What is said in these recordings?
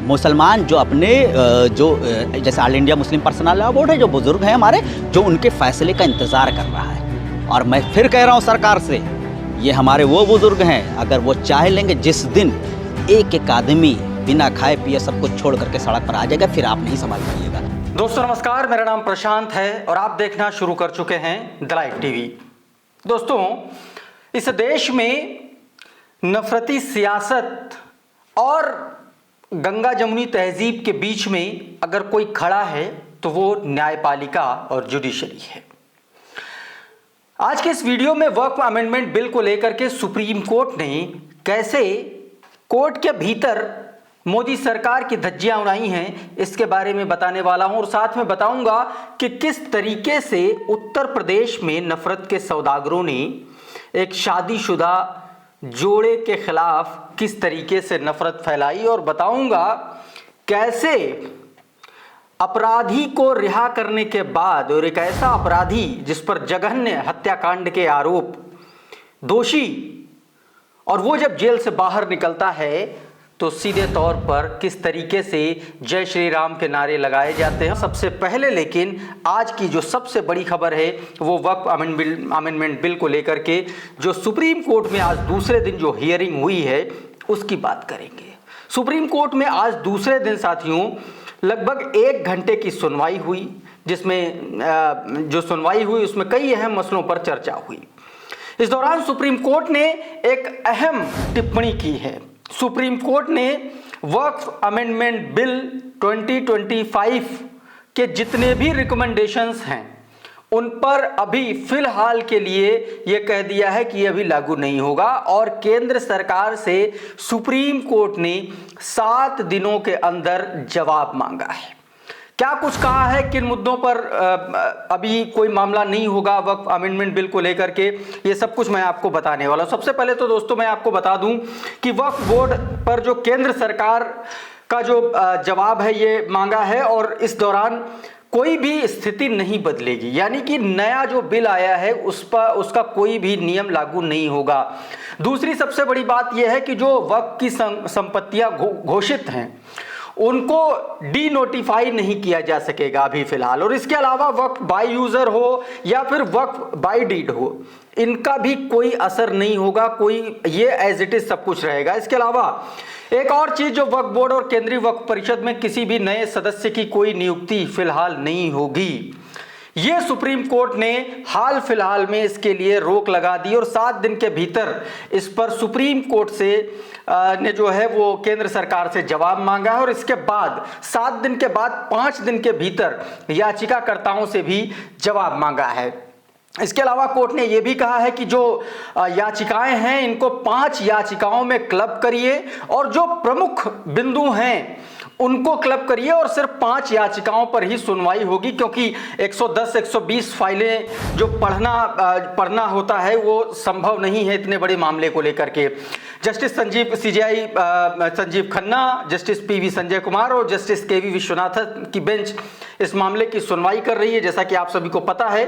मुसलमान जो अपने जैसे all India Muslim personal law board है, जो बुज़ुर्ग हैं हमारे, जो उनके फ़ैसले का इंतज़ार कर रहा है। और मैं फिर कह रहा हूँ सरकार से, ये हमारे वो बुज़ुर्ग हैं, अगर वो चाह लेंगे जिस दिन एक एक आदमी बिना खाए पिए सब कुछ छोड़ करके सड़क पर आ जाएगा, फिर आप नहीं संभाल पाइएगा। दोस्तों नमस्कार, मेरा नाम प्रशांत है और आप देखना शुरू कर चुके हैं द लाइव टीवी। दोस्तों, इस देश में नफरती सियासत और गंगा जमुनी तहजीब के बीच में अगर कोई खड़ा है तो वो न्यायपालिका और जुडिशरी है। आज के इस वीडियो में वक्फ अमेंडमेंट बिल को लेकर के सुप्रीम कोर्ट ने कैसे कोर्ट के भीतर मोदी सरकार की धज्जियां उड़ाई हैं, इसके बारे में बताने वाला हूं और साथ में बताऊंगा कि किस तरीके से उत्तर प्रदेश में नफरत के सौदागरों ने एक शादीशुदा जोड़े के खिलाफ किस तरीके से नफरत फैलाई, और बताऊंगा कैसे अपराधी को रिहा करने के बाद, और एक ऐसा अपराधी जिस पर जघन्य हत्याकांड के आरोप, दोषी, और वो जब जेल से बाहर निकलता है तो सीधे तौर पर किस तरीके से जय श्री राम के नारे लगाए जाते हैं। सबसे पहले लेकिन आज की जो सबसे बड़ी खबर है वो वक्फ अमेंडमेंट बिल को लेकर के जो सुप्रीम कोर्ट में आज दूसरे दिन जो हियरिंग हुई है उसकी बात करेंगे। सुप्रीम कोर्ट में आज दूसरे दिन साथियों लगभग 1 घंटे की सुनवाई हुई, जिसमें जो सुनवाई हुई उसमें कई अहम मसलों पर चर्चा हुई। इस दौरान सुप्रीम कोर्ट ने एक अहम टिप्पणी की है। सुप्रीम कोर्ट ने वक्फ अमेंडमेंट बिल 2025 के जितने भी रिकमेंडेशंस हैं उन पर अभी फिलहाल के लिए यह कह दिया है कि यह अभी लागू नहीं होगा, और केंद्र सरकार से सुप्रीम कोर्ट ने 7 दिनों के अंदर जवाब मांगा है। क्या कुछ कहा है, किन मुद्दों पर अभी कोई मामला नहीं होगा वक्फ अमेंडमेंट बिल को लेकर के, ये सब कुछ मैं आपको बताने वाला हूं। सबसे पहले तो दोस्तों मैं आपको बता दूं कि वक्फ बोर्ड पर जो केंद्र सरकार का जो जवाब है ये मांगा है, और इस दौरान कोई भी स्थिति नहीं बदलेगी, यानी कि नया जो बिल आया है उसका कोई भी नियम लागू नहीं होगा। दूसरी सबसे बड़ी बात यह है कि जो वक्फ की संपत्तियां घोषित हैं उनको डी नोटिफाई नहीं किया जा सकेगा अभी फिलहाल, और इसके अलावा वक्फ बाय यूजर हो या फिर वक्फ बाय डीड हो, इनका भी कोई असर नहीं होगा, कोई ये एज इट इज सब कुछ रहेगा। इसके अलावा एक और चीज, जो वक्फ बोर्ड और केंद्रीय वक्फ परिषद में किसी भी नए सदस्य की कोई नियुक्ति फिलहाल नहीं होगी। ये सुप्रीम कोर्ट ने हाल फिलहाल में इसके लिए रोक लगा दी, और 7 दिन के भीतर इस पर सुप्रीम कोर्ट से ने जो है वो केंद्र सरकार से जवाब मांगा है, और इसके बाद 7 दिन के बाद 5 दिन के भीतर याचिकाकर्ताओं से भी जवाब मांगा है। इसके अलावा कोर्ट ने यह भी कहा है कि जो याचिकाएं हैं इनको 5 याचिकाओं में क्लब करिए, और जो प्रमुख बिंदु हैं उनको क्लब करिए, और सिर्फ 5 याचिकाओं पर ही सुनवाई होगी, क्योंकि 110-120 फाइलें जो पढ़ना होता है वो संभव नहीं है इतने बड़े मामले को लेकर के। Justice Sanjeev Khanna, justice PV Sanjay Kumar और जस्टिस केवी विश्वनाथन की बेंच इस मामले की सुनवाई कर रही है, जैसा कि आप सभी को पता है।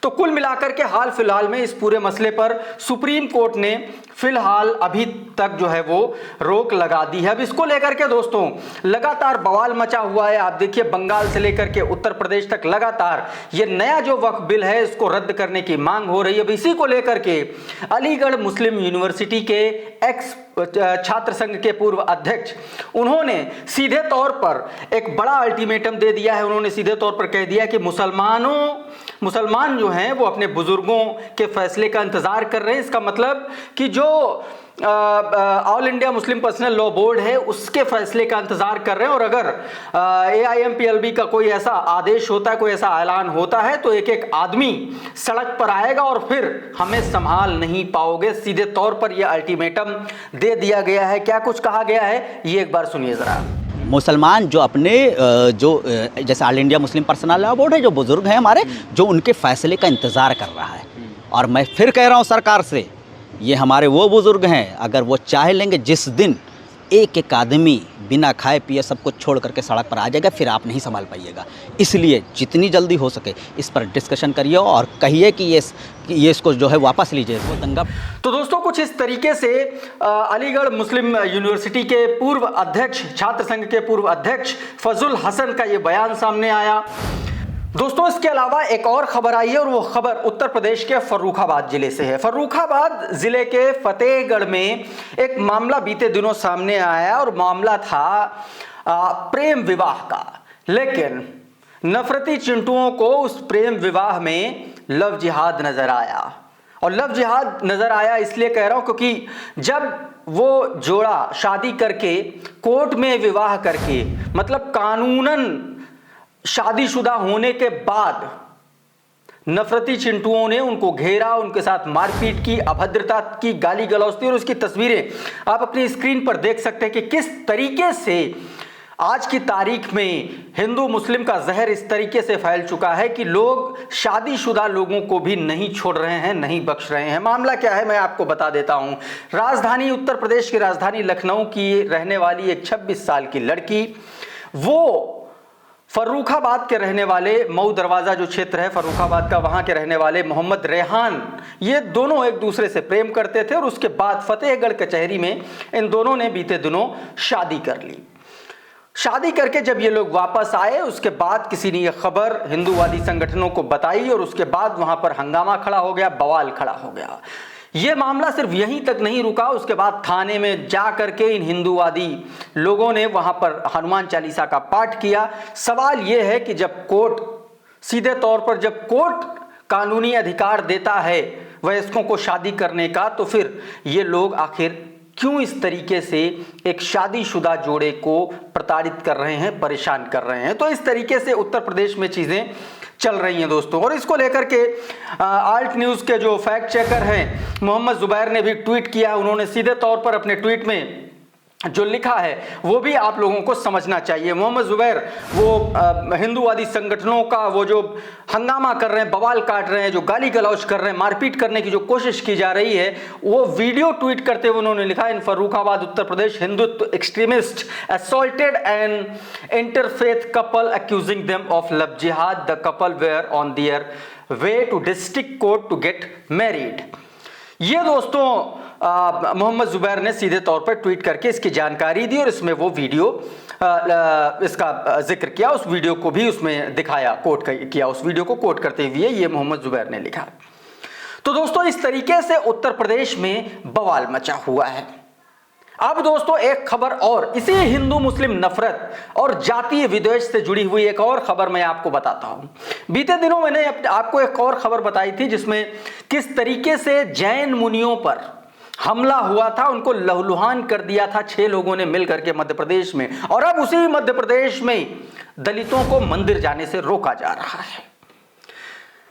तो कुल मिलाकर के हाल फिलहाल में इस पूरे मसले पर सुप्रीम कोर्ट ने फिलहाल अभी तक जो है वो रोक लगा दी है। अब इसको लेकर के दोस्तों लगातार बवाल मचा हुआ है। आप देखिए, बंगाल से लेकर के उत्तर प्रदेश तक लगातार ये नया जो वक्फ बिल है इसको रद्द करने की मांग हो रही है। अब इसी को लेकर के अलीगढ़ मुस्लिम यूनिवर्सिटी के एक्स छात्र संघ के पूर्व अध्यक्ष, उन्होंने सीधे तौर पर एक बड़ा अल्टीमेटम दे दिया है। उन्होंने सीधे तौर पर कह दिया कि मुसलमान जो हैं वो अपने बुजुर्गों के फैसले का इंतजार कर रहे हैं। इसका मतलब कि जो all India Muslim personal law board है उसके फैसले का इंतजार कर रहे हैं, और अगर AIMPLB का कोई ऐसा आदेश होता है, कोई ऐसा ऐलान होता है तो एक एक आदमी सड़क पर आएगा और फिर हमें संभाल नहीं पाओगे। सीधे तौर पर यह अल्टीमेटम दे दिया गया है। क्या कुछ कहा गया है ये एक बार सुनिए जरा। मुसलमान जो अपने जैसे all India Muslim personal law board है, जो बुज़ुर्ग हैं हमारे, जो उनके फैसले का इंतज़ार कर रहा है, और मैं फिर कह रहा हूँ सरकार से, ये हमारे वो बुज़ुर्ग हैं, अगर वो चाह लेंगे जिस दिन एक एक आदमी बिना खाए पिए सब कुछ छोड़ करके सड़क पर आ जाएगा, फिर आप नहीं संभाल पाइएगा। इसलिए जितनी जल्दी हो सके इस पर डिस्कशन करिए और कहिए कि ये इसको जो है वापस लीजिए, वो दंगा। तो दोस्तों कुछ इस तरीके से अलीगढ़ मुस्लिम यूनिवर्सिटी के पूर्व अध्यक्ष, छात्र संघ के पूर्व अध्यक्ष फजल हसन का ये बयान सामने आया। दोस्तों इसके अलावा एक और खबर आई है और वो खबर उत्तर प्रदेश के फर्रुखाबाद जिले से है। फर्रुखाबाद जिले के फतेहगढ़ में एक मामला बीते दिनों सामने आया और मामला था प्रेम विवाह का, लेकिन नफरती चिंटुओं को उस प्रेम विवाह में लव जिहाद नजर आया। और लव जिहाद नजर आया इसलिए कह रहा हूं क्योंकि जब वो जोड़ा शादी करके कोर्ट में विवाह करके, मतलब कानूनन शादीशुदा होने के बाद नफरती चिंटुओं ने उनको घेरा, उनके साथ मारपीट की, अभद्रता की, गाली गलौज की, और उसकी तस्वीरें आप अपनी स्क्रीन पर देख सकते हैं कि किस तरीके से आज की तारीख में हिंदू मुस्लिम का जहर इस तरीके से फैल चुका है कि लोग शादीशुदा लोगों को भी नहीं छोड़ रहे हैं, नहीं बख्श रहे हैं। मामला क्या है मैं आपको बता देता हूं। राजधानी उत्तर प्रदेश की राजधानी लखनऊ की रहने वाली एक 26 साल की लड़की, वो फर्रुखाबाद के रहने वाले, मऊ दरवाजा जो क्षेत्र है फर्रुखाबाद का, वहां के रहने वाले मोहम्मद रेहान, ये दोनों एक दूसरे से प्रेम करते थे और उसके बाद फतेहगढ़ कचहरी में इन दोनों ने बीते दिनों शादी कर ली। शादी करके जब ये लोग वापस आए उसके बाद किसी ने यह खबर हिंदूवादी संगठनों को बताई और उसके बाद वहां पर हंगामा खड़ा हो गया, बवाल खड़ा हो गया। यह मामला सिर्फ यहीं तक नहीं रुका, उसके बाद थाने में जा करके इन हिंदूवादी लोगों ने वहां पर हनुमान चालीसा का पाठ किया। सवाल यह है कि जब कोर्ट, सीधे तौर पर जब कोर्ट कानूनी अधिकार देता है वयस्कों को शादी करने का, तो फिर ये लोग आखिर क्यों इस तरीके से एक शादीशुदा जोड़े को प्रताड़ित कर रहे हैं, परेशान कर रहे हैं। तो इस तरीके से उत्तर प्रदेश में चीजें चल रही हैं दोस्तों। और इसको लेकर के आल्ट न्यूज के जो फैक्ट चेकर हैं मोहम्मद जुबैर ने भी ट्वीट किया। उन्होंने सीधे तौर पर अपने ट्वीट में जो लिखा है वो भी आप लोगों को समझना चाहिए। मोहम्मद जुबैर वो हिंदूवादी संगठनों का वो जो हंगामा कर रहे हैं, बवाल काट रहे हैं, जो गाली गलौज कर रहे हैं, मारपीट करने की जो कोशिश की जा रही है, वो वीडियो ट्वीट करते हुए उन्होंने लिखा, in Farrukhabad Uttar Pradesh Hindutva extremist assaulted an interfaith couple accusing them of love jihad. The couple were on their way to district court to get married. ये दोस्तों मोहम्मद जुबैर ने सीधे तौर पर ट्वीट करके इसकी जानकारी दी और इसमें वो वीडियो इसका जिक्र किया, उस वीडियो को भी उसमें दिखाया, कोट किया, उस वीडियो को कोट करते हुए ये मोहम्मद जुबैर ने लिखा। तो दोस्तों इस तरीके से उत्तर प्रदेश में बवाल मचा हुआ है। अब दोस्तों एक खबर और, इसी हिंदू मुस्लिम नफरत और जातीय विद्वेष से जुड़ी हुई एक और खबर मैं आपको बताता हूं। बीते दिनों मैंने आपको एक और खबर बताई थी जिसमें किस तरीके से जैन मुनियों पर हमला हुआ था, उनको लहूलुहान कर दिया था 6 लोगों ने मिलकर के मध्य प्रदेश में। और अब उसी मध्य प्रदेश में दलितों को मंदिर जाने से रोका जा रहा है।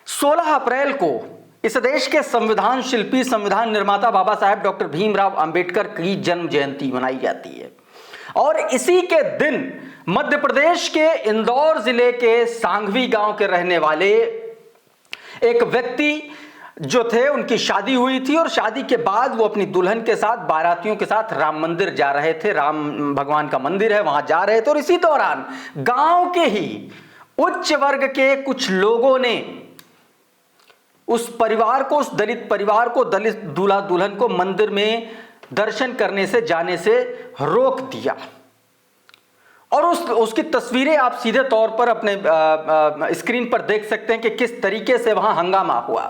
16 अप्रैल को इस देश के संविधान शिल्पी, संविधान निर्माता बाबा साहेब डॉक्टर भीमराव अंबेडकर की जन्म जयंती मनाई जाती है। और इसी के दिन मध्य प्रदेश के इंदौर जिले के सांघवी गांव के रहने वाले एक व्यक्ति जो थे, उनकी शादी हुई थी और शादी के बाद वो अपनी दुल्हन के साथ, बारातियों के साथ राम मंदिर जा रहे थे। राम भगवान का मंदिर है, वहां जा रहे थे। और इसी दौरान गांव के ही उच्च वर्ग के कुछ लोगों ने उस परिवार को, उस दलित परिवार को, दलित दूल्हा दुल्हन को मंदिर में दर्शन करने से जाने से रोक दिया। और उसकी तस्वीरें आप सीधे तौर पर अपने स्क्रीन पर देख सकते हैं कि किस तरीके से वहां हंगामा हुआ।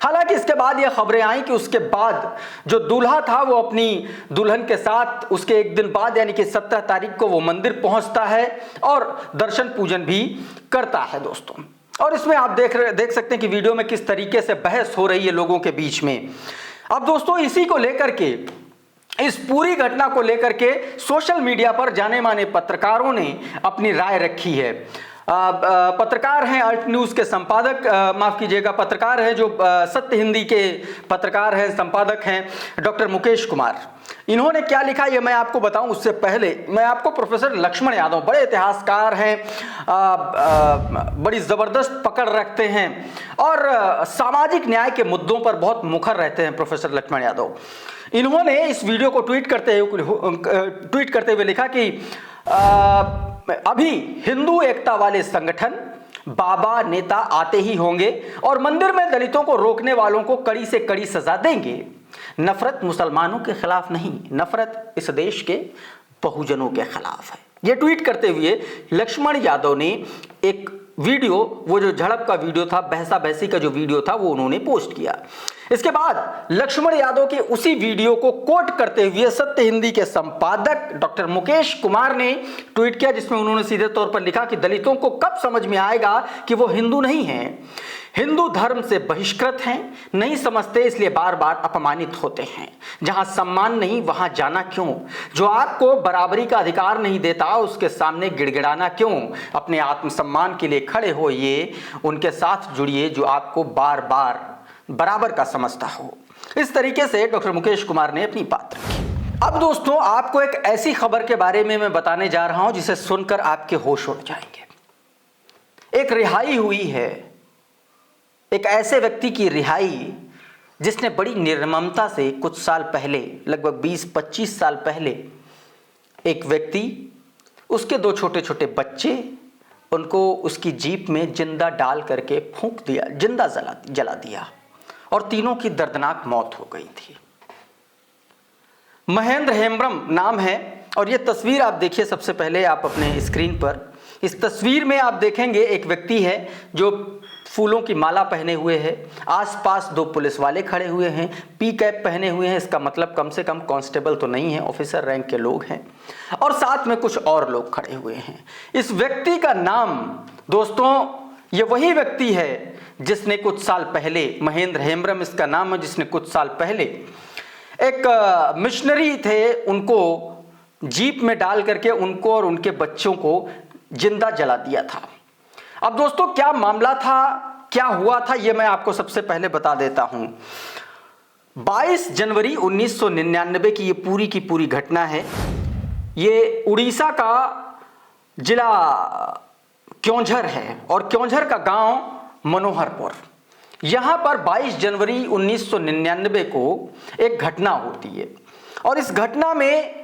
हालांकि इसके बाद यह खबरें आई कि उसके बाद जो दूल्हा था वो अपनी दुल्हन के साथ उसके एक दिन बाद यानी कि 17 तारीख को वो मंदिर पहुंचता है और दर्शन पूजन भी करता है दोस्तों। और इसमें आप देख सकते हैं कि वीडियो में किस तरीके से बहस हो रही है लोगों के बीच में। अब दोस्तों इसी को लेकर के, इस पूरी घटना को लेकर के सोशल मीडिया पर जाने माने पत्रकारों ने अपनी राय रखी है। पत्रकार हैं आल्ट न्यूज के संपादक, माफ कीजिएगा, पत्रकार हैं जो सत्य हिंदी के पत्रकार हैं, संपादक हैं डॉक्टर मुकेश कुमार। इन्होंने क्या लिखा ये मैं आपको बताऊं, उससे पहले मैं आपको प्रोफेसर लक्ष्मण यादव, बड़े इतिहासकार हैं, बड़ी जबरदस्त पकड़ रखते हैं और सामाजिक न्याय के मुद्दों पर बहुत मुखर रहते हैं प्रोफेसर लक्ष्मण यादव। इन्होंने इस वीडियो को ट्वीट करते हुए लिखा कि अभी हिंदू एकता वाले संगठन, बाबा, नेता आते ही होंगे और मंदिर में दलितों को रोकने वालों को कड़ी से कड़ी सजा देंगे। नफरत मुसलमानों के खिलाफ नहीं, नफरत इस देश के बहुजनों के खिलाफ है। यह ट्वीट करते हुए लक्ष्मण यादव ने एक वीडियो, वो जो झड़प का वीडियो था, बहसा बहसी का जो वीडियो था, वो उन्होंने पोस्ट किया। इसके बाद लक्ष्मण यादव के उसी वीडियो को कोट करते हुए सत्य हिंदी के संपादक डॉक्टर मुकेश कुमार ने ट्वीट किया, जिसमें उन्होंने सीधे तौर पर लिखा कि दलितों को कब समझ में आएगा कि वो हिंदू नहीं हैं, हिंदू धर्म से बहिष्कृत हैं, नहीं समझते इसलिए बार बार अपमानित होते हैं। जहां सम्मान नहीं वहां जाना क्यों? जो आपको बराबरी का अधिकार नहीं देता उसके सामने गिड़गिड़ाना क्यों? अपने आत्मसम्मान के लिए खड़े होइए, उनके साथ जुड़िए जो आपको बार बार बराबर का समझता हो। इस तरीके से डॉक्टर मुकेश कुमार ने अपनी बात रखी। अब दोस्तों, आपको एक ऐसी खबर के बारे में मैं बताने जा रहा हूं जिसे सुनकर आपके होश उड़ जाएंगे। एक रिहाई हुई है, एक ऐसे व्यक्ति की रिहाई जिसने बड़ी निर्ममता से कुछ साल पहले, लगभग 20-25 साल पहले, एक व्यक्ति, उसके 2 छोटे छोटे बच्चे, उनको उसकी जीप में जिंदा डाल करके फूंक दिया, जिंदा जला दिया और तीनों की दर्दनाक मौत हो गई थी। महेंद्र हेम्ब्रम नाम है और यह तस्वीर आप देखिए सबसे पहले आप अपने स्क्रीन पर। इस तस्वीर में आप देखेंगे एक व्यक्ति है जो फूलों की माला पहने हुए है, आसपास 2 पुलिस वाले खड़े हुए हैं, पी कैप पहने हुए हैं, इसका मतलब कम से कम कांस्टेबल तो नहीं है, ऑफिसर रैंक के लोग हैं, और साथ में कुछ और लोग खड़े हुए हैं। इस व्यक्ति का नाम दोस्तों, ये वही व्यक्ति है जिसने कुछ साल पहले, महेंद्र हेम्ब्रम इसका नाम है, जिसने कुछ साल पहले एक मिशनरी थे, उनको जीप में डाल करके उनको और उनके बच्चों को जिंदा जला दिया था। अब दोस्तों, क्या मामला था, क्या हुआ था, यह मैं आपको सबसे पहले बता देता हूं। 22 जनवरी 1999 की ये पूरी घटना है। ये उड़ीसा का जिला क्योंझर है और क्योंझर का गांव मनोहरपुर। यहां पर 22 जनवरी 1999 को एक घटना होती है और इस घटना में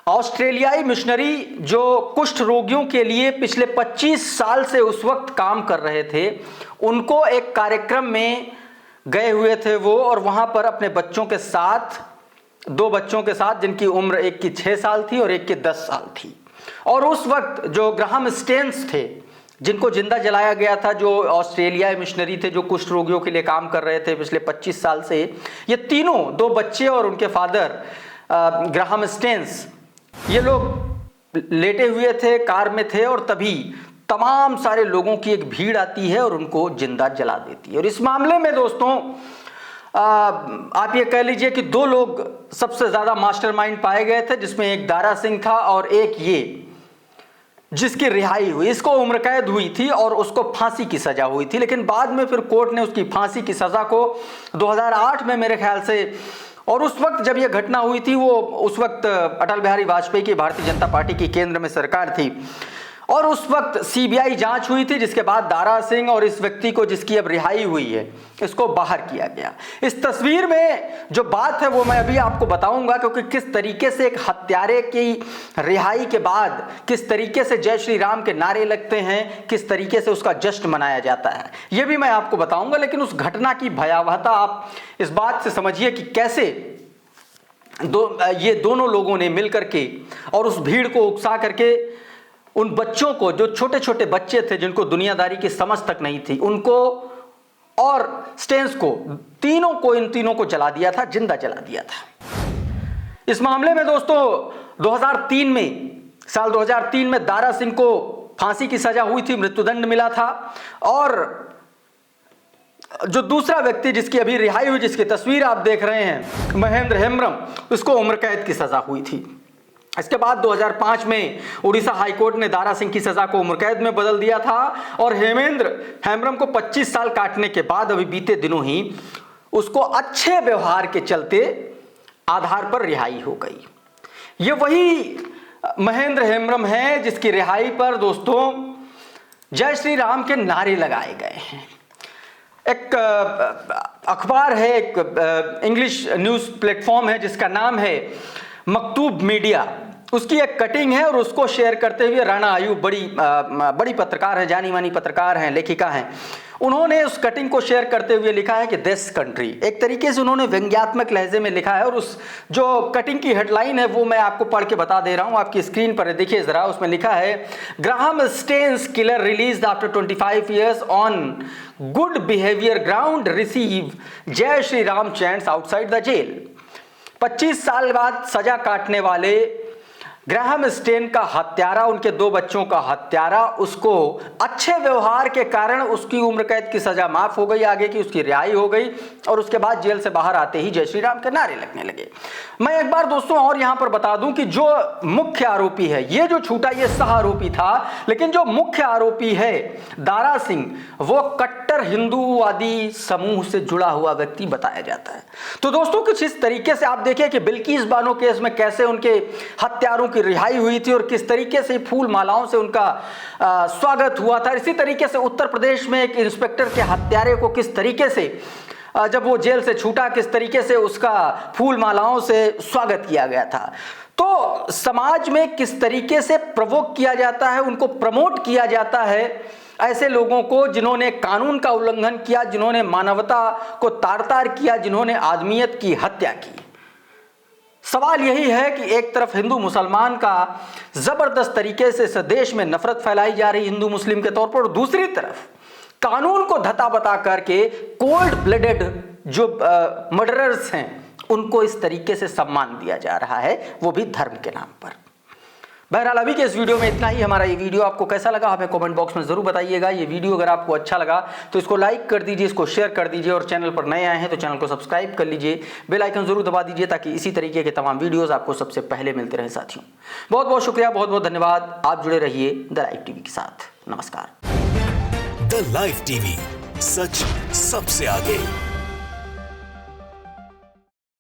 ऑस्ट्रेलियाई मिशनरी जो कुष्ठ रोगियों के लिए पिछले 25 साल से उस वक्त काम कर रहे थे, उनको एक कार्यक्रम में गए हुए थे वो, और वहां पर अपने बच्चों के साथ, 2 बच्चों के साथ, जिनकी उम्र एक की 6 साल थी और एक की 10 साल थी। और उस वक्त जो ग्राहम स्टेन्स थे, जिनको जिंदा जलाया गया था, जो ऑस्ट्रेलियाई मिशनरी थे, जो कुष्ठ रोगियों के लिए काम कर रहे थे पिछले 25 साल से, ये तीनों, 2 बच्चे और उनके फादर ग्राहम स्टेन्स, ये लोग लेटे हुए थे, कार में थे, और तभी तमाम सारे लोगों की एक भीड़ आती है और उनको जिंदा जला देती है। और इस मामले में दोस्तों, आप ये कह लीजिए कि 2 लोग सबसे ज्यादा मास्टरमाइंड पाए गए थे, जिसमें एक दारा सिंह था और एक ये जिसकी रिहाई हुई। इसको उम्र कैद हुई थी और उसको फांसी की सजा हुई थी, लेकिन बाद में फिर कोर्ट ने उसकी फांसी की सजा को 2008 में मेरे ख्याल से, और उस वक्त जब यह घटना हुई थी, वो उस वक्त अटल बिहारी वाजपेयी की भारतीय जनता पार्टी की केंद्र में सरकार थी, और उस वक्त सीबीआई जांच हुई थी, जिसके बाद दारा सिंह और इस व्यक्ति को, जिसकी अब रिहाई हुई है, इसको बाहर किया गया। इस तस्वीर में जो बात है वो मैं अभी आपको बताऊंगा, क्योंकि किस तरीके से एक हत्यारे की रिहाई के बाद किस तरीके से जय श्री राम के नारे लगते हैं, किस तरीके से उसका जश्न मनाया जाता है, यह भी मैं आपको बताऊंगा। लेकिन उस घटना की भयावहता आप इस बात से समझिए कि कैसे ये दोनों लोगों ने मिलकर के और उस भीड़ को उकसा करके उन बच्चों को, जो छोटे छोटे बच्चे थे जिनको दुनियादारी की समझ तक नहीं थी, उनको और स्टेन्स को, इन तीनों को जला दिया था, जिंदा जला दिया था। इस मामले में दोस्तों साल 2003 में दारा सिंह को फांसी की सजा हुई थी, मृत्युदंड मिला था, और जो दूसरा व्यक्ति जिसकी अभी रिहाई हुई, जिसकी तस्वीर आप देख रहे हैं, महेंद्र हेम्ब्रम, उसको उम्र कैद की सजा हुई थी। इसके बाद 2005 में उड़ीसा हाईकोर्ट ने दारा सिंह की सजा को उम्र कैद में बदल दिया था और हेम्ब्रम को 25 साल काटने के बाद अभी बीते दिनों ही उसको अच्छे व्यवहार के चलते आधार पर रिहाई हो गई। ये वही महेंद्र हेम्ब्रम है जिसकी रिहाई पर दोस्तों जय श्री राम के नारे लगाए गए हैं। एक अखबार है, एक इंग्लिश न्यूज़ प्लेटफॉर्म है जिसका नाम है मकतूब मीडिया, उसकी एक कटिंग है और उसको शेयर करते हुए राणा आयूब बड़ी पत्रकार है, जानी मानी पत्रकार हैं, लेखिका हैं, उन्होंने उस कटिंग को शेयर करते हुए लिखा है कि दिस कंट्री, एक तरीके से उन्होंने व्यंग्यात्मक लहजे में लिखा है। और उस जो कटिंग की हेडलाइन है वो मैं आपको पढ़ के बता दे रहा हूं, आपकी स्क्रीन पर देखिए जरा। उसमें लिखा है, Graham Staines killer released after 25 years on good behaviour ground receive Jai Shri Ram chants outside the jail. 25 साल बाद सजा काटने वाले ग्राहम स्टेन का हत्यारा, उनके 2 बच्चों का हत्यारा, उसको अच्छे व्यवहार के कारण उसकी उम्र कैद की सजा माफ हो गई, आगे की उसकी रिहाई हो गई और उसके बाद जेल से बाहर आते ही जय श्री राम के नारे लगने लगे। मैं एक बार दोस्तों और यहां पर बता दूं कि जो मुख्य आरोपी है, ये जो छूटा ये सह आरोपी था, लेकिन जो मुख्य आरोपी है दारा सिंह, वो कट्टर हिंदूवादी समूह से जुड़ा हुआ व्यक्ति बताया जाता है। तो दोस्तों कुछ इस तरीके से आप देखिए कि बिल्किस बानो केस में कैसे उनके हत्यारों की रिहाई हुई थी और किस तरीके से फूल मालाओं से उनका स्वागत हुआ था। इसी तरीके से उत्तर प्रदेश में एक इंस्पेक्टर के हत्यारे को किस तरीके से जब वो जेल से छूटा, किस तरीके से उसका फूल मालाओं से स्वागत किया गया था। तो समाज में किस तरीके से प्रवोक किया जाता है, उनको प्रमोट किया जाता है ऐसे लोगों को जिन्होंने कानून का उल्लंघन किया, जिन्होंने मानवता को तार तार किया, जिन्होंने आदमियत की हत्या की। सवाल यही है कि एक तरफ हिंदू मुसलमान का जबरदस्त तरीके से इस देश में नफरत फैलाई जा रही हिंदू मुस्लिम के तौर पर, और दूसरी तरफ कानून को धता बता करके कोल्ड ब्लडेड जो मर्डरर्स हैं उनको इस तरीके से सम्मान दिया जा रहा है, वो भी धर्म के नाम पर। बहरहाल अभी के इस वीडियो में इतना ही। हमारा ये वीडियो आपको कैसा लगा हमें कमेंट बॉक्स में जरूर बताइएगा। ये वीडियो अगर आपको अच्छा लगा तो इसको लाइक कर दीजिए, इसको शेयर कर दीजिए, और चैनल पर नए आए हैं तो चैनल को सब्सक्राइब कर लीजिए, बेल आइकन जरूर दबा दीजिए ताकि इसी तरीके के तमाम वीडियोस आपको सबसे पहले मिलते रहे। साथियों बहुत बहुत शुक्रिया, बहुत बहुत धन्यवाद। आप जुड़े रहिए द लाइव टीवी के साथ। नमस्कार। द लाइव टीवी, सच सबसे आगे।